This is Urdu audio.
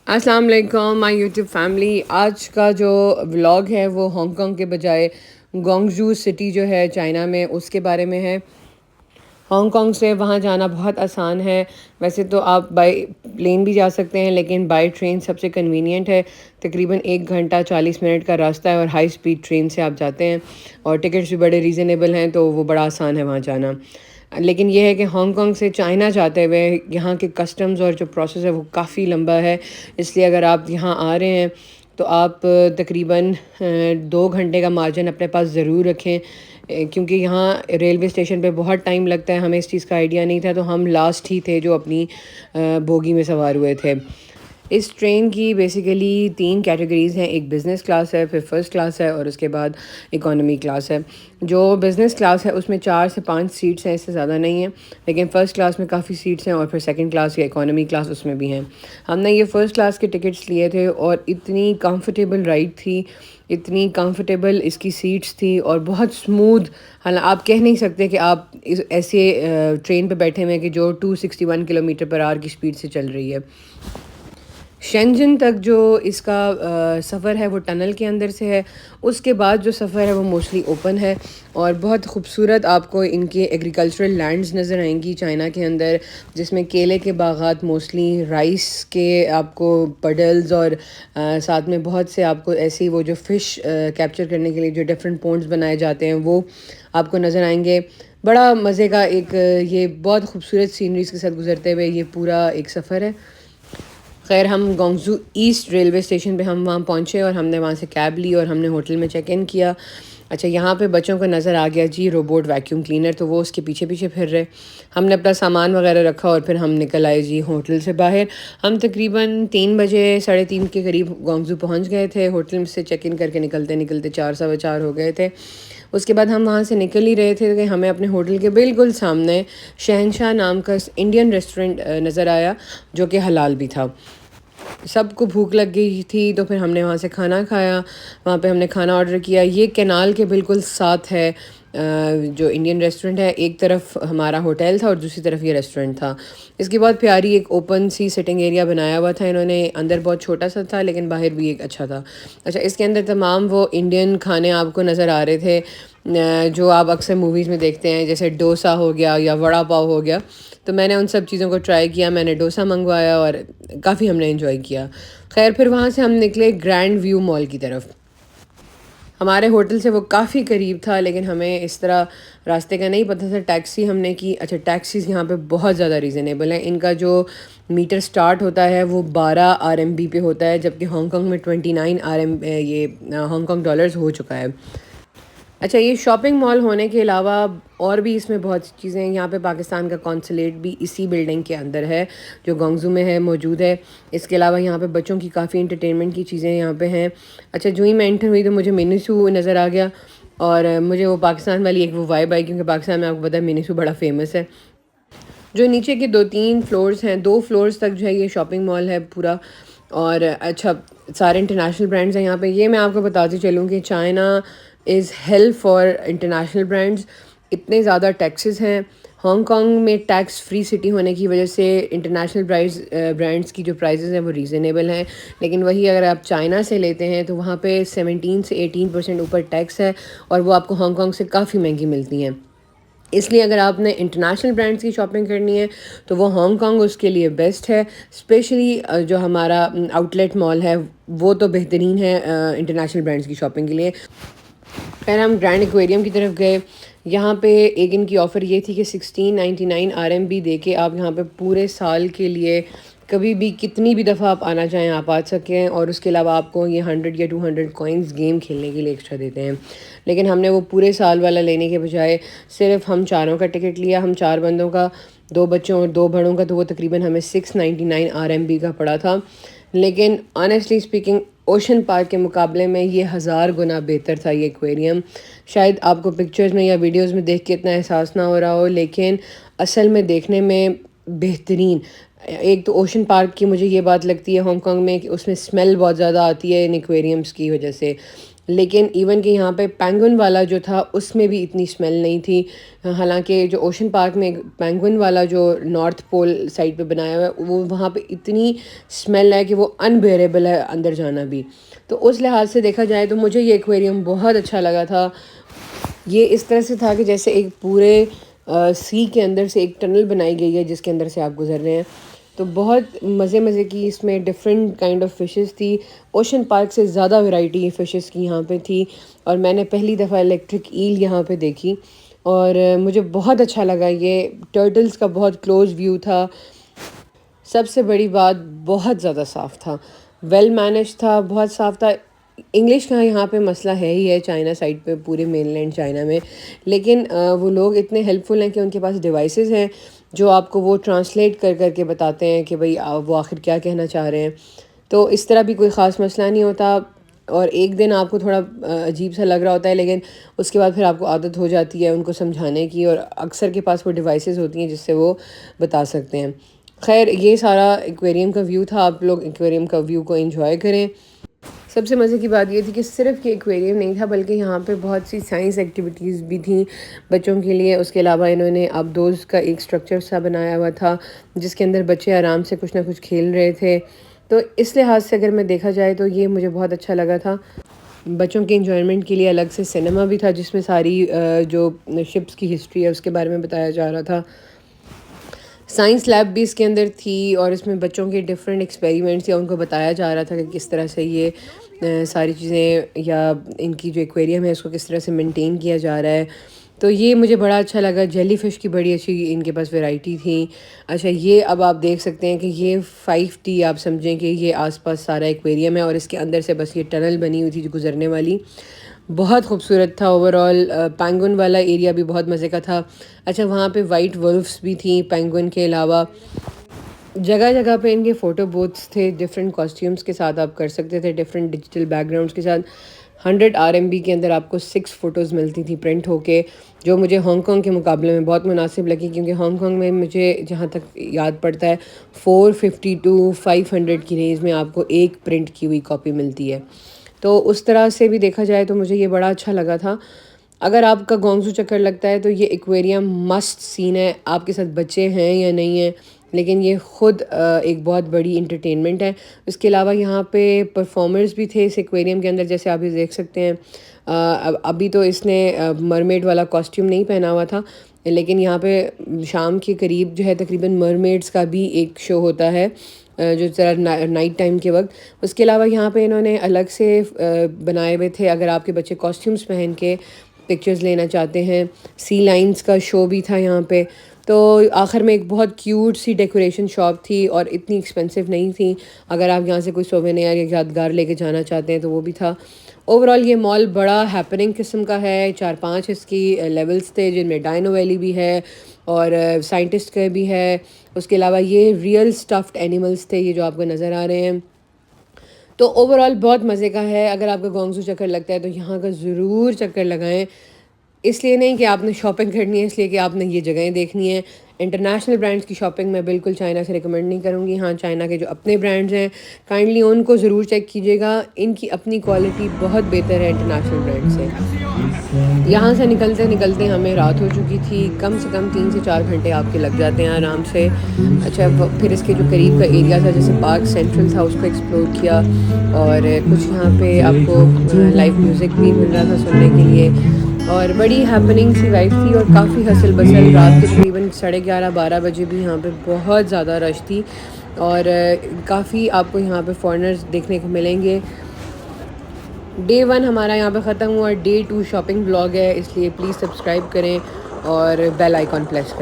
السلام علیکم مائی یوٹیوب فیملی. آج کا جو ولاگ ہے وہ ہانگ کانگ کے بجائے گونگژو سٹی جو ہے چائنا میں اس کے بارے میں ہے. ہانگ کانگ سے وہاں جانا بہت آسان ہے. ویسے تو آپ بائی پلین بھی جا سکتے ہیں لیکن بائی ٹرین سب سے کنوینئنٹ ہے. تقریباً 1 گھنٹہ 40 منٹ کا راستہ ہے اور ہائی اسپیڈ ٹرین سے آپ جاتے ہیں اور ٹکٹس بھی بڑے ریزنیبل ہیں تو وہ بڑا آسان ہے وہاں جانا. لیکن یہ ہے کہ ہانگ کانگ سے چائنا جاتے ہوئے یہاں کے کسٹمز اور جو پروسیس ہے وہ کافی لمبا ہے. اس لیے اگر آپ یہاں آ رہے ہیں تو آپ تقریباً 2 گھنٹے کا مارجن اپنے پاس ضرور رکھیں کیونکہ یہاں ریلوے اسٹیشن پہ بہت ٹائم لگتا ہے. ہمیں اس چیز کا آئیڈیا نہیں تھا تو ہم لاسٹ ہی تھے جو اپنی بوگی میں سوار ہوئے تھے. اس ٹرین کی بیسیکلی 3 کیٹیگریز ہیں. ایک بزنس کلاس ہے، پھر فرسٹ کلاس ہے اور اس کے بعد اکانومی کلاس ہے. جو بزنس کلاس ہے اس میں 4 سے 5 سیٹس ہیں، اس سے زیادہ نہیں ہیں. لیکن فرسٹ کلاس میں کافی سیٹس ہیں اور پھر سیکنڈ کلاس یا اکانومی کلاس اس میں بھی ہیں. ہم نے یہ فرسٹ کلاس کے ٹکٹس لیے تھے اور اتنی کمفرٹیبل رائڈ تھی، اتنی کمفرٹیبل اس کی سیٹس تھی اور بہت اسموتھ. حالانکہ آپ کہہ نہیں سکتے کہ آپ ایسے ٹرین پہ بیٹھے ہوئے ہیں کہ جو 261 کلومیٹر پر آور کی اسپیڈ سے چل رہی ہے. شینجن تک جو اس کا سفر ہے وہ ٹنل کے اندر سے ہے. اس کے بعد جو سفر ہے وہ موسٹلی اوپن ہے اور بہت خوبصورت آپ کو ان کے ایگریکلچرل لینڈز نظر آئیں گی چائنا کے اندر، جس میں کیلے کے باغات، موسٹلی رائس کے آپ کو پڈلز اور ساتھ میں بہت سے آپ کو ایسی وہ جو فش کیپچر کرنے کے لیے جو ڈفرینٹ پونڈز بنائے جاتے ہیں وہ آپ کو نظر آئیں گے. بڑا مزے کا ایک یہ بہت خوبصورت سینریز کے ساتھ گزرتے ہوئے یہ پورا ایک سفر ہے. خیر ہم گونگژو ایسٹ ریلوے اسٹیشن پہ ہم وہاں پہنچے اور ہم نے وہاں سے کیب لی اور ہم نے ہوٹل میں چیک ان کیا. اچھا یہاں پہ بچوں کو نظر آ گیا جی روبوٹ ویکیوم کلینر، تو وہ اس کے پیچھے پیچھے پھر رہے. ہم نے اپنا سامان وغیرہ رکھا اور پھر ہم نکل آئے جی ہوٹل سے باہر. ہم تقریباً 3 بجے 3:30 کے قریب گونگژو پہنچ گئے تھے. ہوٹل سے چیک ان کر کے نکلتے نکلتے 4 سوا 4 ہو گئے تھے. اس کے بعد ہم وہاں سے نکل ہی رہے تھے کہ ہمیں اپنے ہوٹل کے بالکل سامنے شہنشاہ نام کا انڈین ریسٹورنٹ نظر آیا جو کہ حلال بھی تھا. سب کو بھوک لگ گئی تھی تو پھر ہم نے وہاں سے کھانا کھایا. وہاں پہ ہم نے کھانا آرڈر کیا. یہ کینال کے بالکل ساتھ ہے جو انڈین ریسٹورنٹ ہے. ایک طرف ہمارا ہوٹل تھا اور دوسری طرف یہ ریسٹورنٹ تھا. اس کے بعد پیاری ایک اوپن سی سٹنگ ایریا بنایا ہوا تھا انہوں نے. اندر بہت چھوٹا سا تھا لیکن باہر بھی ایک اچھا تھا. اچھا اس کے اندر تمام وہ انڈین کھانے آپ کو نظر آ رہے تھے جو آپ اکثر موویز میں دیکھتے ہیں، جیسے ڈوسا ہو گیا یا وڑا پاؤ ہو گیا. تو میں نے ان سب چیزوں کو ٹرائی کیا. میں نے ڈوسا منگوایا اور کافی ہم نے انجوائے کیا. خیر پھر وہاں سے ہم نکلے گرینڈ ویو مال کی طرف. ہمارے ہوٹل سے وہ کافی قریب تھا لیکن ہمیں اس طرح راستے کا نہیں پتہ تھا. ٹیکسی ہم نے کی. اچھا ٹیکسیز یہاں پہ بہت زیادہ ریزنیبل ہیں. ان کا جو میٹر سٹارٹ ہوتا ہے وہ 12 RMB پہ ہوتا ہے، جبکہ ہانگ کانگ میں 29 یہ ہانگ کانگ ڈالرز ہو چکا ہے. اچھا یہ شاپنگ مال ہونے کے علاوہ اور بھی اس میں بہت سی چیزیں ہیں. یہاں پہ پاکستان کا کونسلیٹ بھی اسی بلڈنگ کے اندر ہے جو گونگژو میں ہے موجود ہے. اس کے علاوہ یہاں پہ بچوں کی کافی انٹرٹینمنٹ کی چیزیں یہاں پہ ہیں. اچھا جو ہی میں انٹر ہوئی تو مجھے مینیسو نظر آ گیا اور مجھے وہ پاکستان والی ایک وہ وائب آئی کیونکہ پاکستان میں آپ کو پتہ ہے مینیسو بڑا فیمس ہے. جو نیچے کے 2-3 فلورز ہیں، 2 فلورز تک جو ہے یہ شاپنگ مال ہے پورا. اور اچھا سارے انٹرنیشنل برانڈز ہیں یہاں پہ. یہ میں آپ کو بتاتی چلوں کہ China is hell for international brands. اتنے زیادہ ٹیکسز ہیں. ہانگ کانگ میں ٹیکس فری سٹی ہونے کی وجہ سے انٹرنیشنل برانڈز کی جو پرائزز ہیں وہ ریزنیبل ہیں. لیکن وہی اگر آپ چائنا سے لیتے ہیں تو وہاں پہ 17 سے 18% اوپر ٹیکس ہے اور وہ آپ کو ہانگ کانگ سے کافی مہنگی ملتی ہیں. اس لیے اگر آپ نے انٹرنیشنل برانڈز کی شاپنگ کرنی ہے تو وہ ہانگ کانگ اس کے لیے بیسٹ ہے. اسپیشلی جو ہمارا آؤٹ لیٹ مال ہے وہ تو بہترین ہے انٹرنیشنل برانڈز کی شاپنگ کے لیے. خیر ہم گرینڈ ایکویریم کی طرف گئے. یہاں پہ ایک ان کی آفر یہ تھی کہ 1699 RMB دے کے آپ یہاں پہ پورے سال کے لیے کبھی بھی کتنی بھی دفعہ آپ آنا چاہیں آپ آ سکیں ہیں. اور اس کے علاوہ آپ کو یہ 100 یا 200 کوائنز گیم کھیلنے کے لیے ایکسٹرا دیتے ہیں. لیکن ہم نے وہ پورے سال والا لینے کے بجائے صرف ہم چاروں کا ٹکٹ لیا. ہم 4 بندوں کا، 2 بچوں اور 2 بڑوں کا، تو وہ تقریباً ہمیں 699 RMB کا پڑا تھا. لیکن آنیسٹلی اسپیکنگ اوشن پارک کے مقابلے میں یہ 1000 گنا بہتر تھا یہ ایکویریم. شاید آپ کو پکچرز میں یا ویڈیوز میں دیکھ کے اتنا احساس نہ ہو رہا ہو لیکن اصل میں دیکھنے میں بہترین. ایک تو اوشن پارک کی مجھے یہ بات لگتی ہے ہانگ کانگ میں کہ اس میں اسمیل بہت زیادہ آتی ہے ان ایکویریمس کی وجہ سے. لیکن ایون کہ یہاں پہ پینگوئن والا جو تھا اس میں بھی اتنی اسمیل نہیں تھی. حالانکہ جو اوشن پارک میں پینگوئن والا جو نارتھ پول سائڈ پہ بنایا ہوا ہے وہ وہاں پہ اتنی اسمیل ہے کہ وہ انبیئریبل ہے اندر جانا بھی. تو اس لحاظ سے دیکھا جائے تو مجھے یہ ایکویریم بہت اچھا لگا تھا. یہ اس طرح سے تھا کہ جیسے ایک پورے سی کے اندر سے ایک ٹنل بنائی گئی ہے جس کے اندر سے آپ گزر رہے ہیں. تو بہت مزے کی اس میں ڈفرینٹ کائنڈ آف فشز تھی. اوشن پارک سے زیادہ ورائٹی فشز کی یہاں پہ تھی. اور میں نے پہلی دفعہ الیکٹرک ایل یہاں پہ دیکھی اور مجھے بہت اچھا لگا. یہ ٹرٹلز کا بہت کلوز ویو تھا. سب سے بڑی بات بہت زیادہ صاف تھا, ویل مینیج تھا, بہت صاف تھا. انگلش کا یہاں پہ مسئلہ ہے ہی ہے چائنا سائڈ پہ, پورے مین لینڈ چائنا میں, لیکن وہ لوگ اتنے ہیلپ فل ہیں کہ ان کے پاس ڈیوائسز ہیں جو آپ کو وہ ٹرانسلیٹ کر کے بتاتے ہیں کہ بھئی وہ آخر کیا کہنا چاہ رہے ہیں. تو اس طرح بھی کوئی خاص مسئلہ نہیں ہوتا. اور ایک دن آپ کو تھوڑا عجیب سا لگ رہا ہوتا ہے لیکن اس کے بعد پھر آپ کو عادت ہو جاتی ہے ان کو سمجھانے کی, اور اکثر کے پاس وہ ڈیوائسز ہوتی ہیں جس سے وہ بتا سکتے ہیں. خیر یہ سارا ایکویریم کا ویو تھا. آپ لوگ ایکویریم کا ویو کو انجوائے کریں. سب سے مزے کی بات یہ تھی کہ صرف یہ ایکویریم نہیں تھا بلکہ یہاں پہ بہت سی سائنس ایکٹیویٹیز بھی تھیں بچوں کے لیے. اس کے علاوہ انہوں نے آبدوز کا ایک اسٹرکچر سا بنایا ہوا تھا جس کے اندر بچے آرام سے کچھ نہ کچھ کھیل رہے تھے. تو اس لحاظ سے اگر میں دیکھا جائے تو یہ مجھے بہت اچھا لگا تھا. بچوں کے انجوائمنٹ کے لیے الگ سے سنیما بھی تھا جس میں ساری جو شپس کی ہسٹری ہے اس کے بارے میں بتایا جا رہا تھا. سائنس لیب بھی اس کے اندر تھی اور اس میں بچوں کے ڈفرینٹ ایکسپیریمنٹس یا ان کو بتایا جا رہا تھا کہ کس طرح سے یہ ساری چیزیں یا ان کی جو ایکویریم ہے اس کو کس طرح سے مینٹین کیا جا رہا ہے. تو یہ مجھے بڑا اچھا لگا. جیلی فش کی بڑی اچھی ان کے پاس ویرائٹی تھی. اچھا یہ اب آپ دیکھ سکتے ہیں کہ یہ 5T آپ سمجھیں کہ یہ آس پاس سارا ایکویریم ہے اور اس کے اندر سے بس یہ ٹنل بنی ہوئی تھی جو گزرنے والی. بہت خوبصورت تھا اوور آل. پینگوئن والا ایریا بھی بہت مزے کا تھا. اچھا وہاں پہ وائٹ ولفس بھی تھیں پینگوئن کے علاوہ. جگہ جگہ پہ ان کے فوٹو بوتھس تھے ڈفرینٹ کاسٹیومس کے ساتھ آپ کر سکتے تھے, ڈفرینٹ ڈیجیٹل بیک گراؤنڈس کے ساتھ. 100 RMB کے اندر آپ کو 6 فوٹوز ملتی تھی پرنٹ ہو کے, جو مجھے ہانگ کانگ کے مقابلے میں بہت مناسب لگی کیونکہ ہانگ کانگ میں مجھے جہاں تک یاد پڑتا ہے 450 to 500 کی رینج میں آپ کو ایک پرنٹ کی ہوئی کاپی ملتی ہے. تو اس طرح سے بھی دیکھا جائے تو مجھے یہ بڑا اچھا لگا تھا. اگر آپ کا گونگزو چکر لگتا ہے تو یہ ایکویریم مسٹ سین ہے. آپ کے ساتھ بچے ہیں یا نہیں ہیں لیکن یہ خود ایک بہت بڑی انٹرٹینمنٹ ہے. اس کے علاوہ یہاں پہ پرفارمرز بھی تھے اس ایکویریم کے اندر, جیسے آپ یہ دیکھ سکتے ہیں. ابھی تو اس نے مرمیڈ والا کاسٹیوم نہیں پہنا ہوا تھا لیکن یہاں پہ شام کے قریب جو ہے تقریباً مرمیڈس کا بھی ایک شو ہوتا ہے جو ذرا نائٹ ٹائم کے وقت. اس کے علاوہ یہاں پہ انہوں نے الگ سے بنائے ہوئے تھے اگر آپ کے بچے کاسٹیومس پہن کے پکچرز لینا چاہتے ہیں. سی لائنز کا شو بھی تھا یہاں پہ. تو آخر میں ایک بہت کیوٹ سی ڈیکوریشن شاپ تھی اور اتنی ایکسپینسو نہیں تھی. اگر آپ یہاں سے کوئی سووینیر یا یادگار لے کے جانا چاہتے ہیں تو وہ بھی تھا. اوور آل یہ مال بڑا ہیپننگ قسم کا ہے. 4-5 اس کی لیولز تھے جن میں ڈائنو ویلی بھی ہے اور سائنٹسٹ کا بھی ہے. اس کے علاوہ یہ ریئل اسٹفڈ اینیملس تھے یہ جو آپ کو نظر آ رہے ہیں. تو اوور آل بہت مزے کا ہے. اگر آپ کا گونگزو چکر لگتا ہے تو یہاں کا ضرور چکر لگائیں. اس لیے نہیں کہ آپ نے شاپنگ کرنی ہے, اس لیے کہ آپ نے یہ جگہیں دیکھنی ہیں. انٹرنیشنل برانڈس کی شاپنگ میں بالکل چائنا سے ریکمنڈ نہیں کروں گی. ہاں چائنا کے جو اپنے برانڈز ہیں کائنڈلی ان کو ضرور چیک کیجیے گا. ان کی اپنی کوالٹی بہت بہتر ہے انٹرنیشنل برانڈ سے. یہاں سے نکلتے ہمیں رات ہو چکی تھی. کم سے کم 3 سے 4 گھنٹے آپ کے لگ جاتے ہیں آرام سے. اچھا پھر اس کے جو قریب کا ایریا تھا جیسے پارک سینٹرل تھا اس کو ایکسپلور کیا اور کچھ یہاں پہ آپ کو لائیو میوزک بھی مل رہا تھا سننے کے لیے اور بڑی ہیپننگ سی وائف تھی اور کافی ہسل بسل. رات کے تقریباً 11:30-12 بجے بھی یہاں پہ بہت زیادہ رش تھی اور کافی آپ کو یہاں پہ فارنرز دیکھنے کو ملیں گے. Day 1 ہمارا یہاں پہ ختم ہوا. Day 2 شاپنگ بلاگ ہے اس لیے پلیز سبسکرائب کریں اور بیل آئیکن پریس کریں.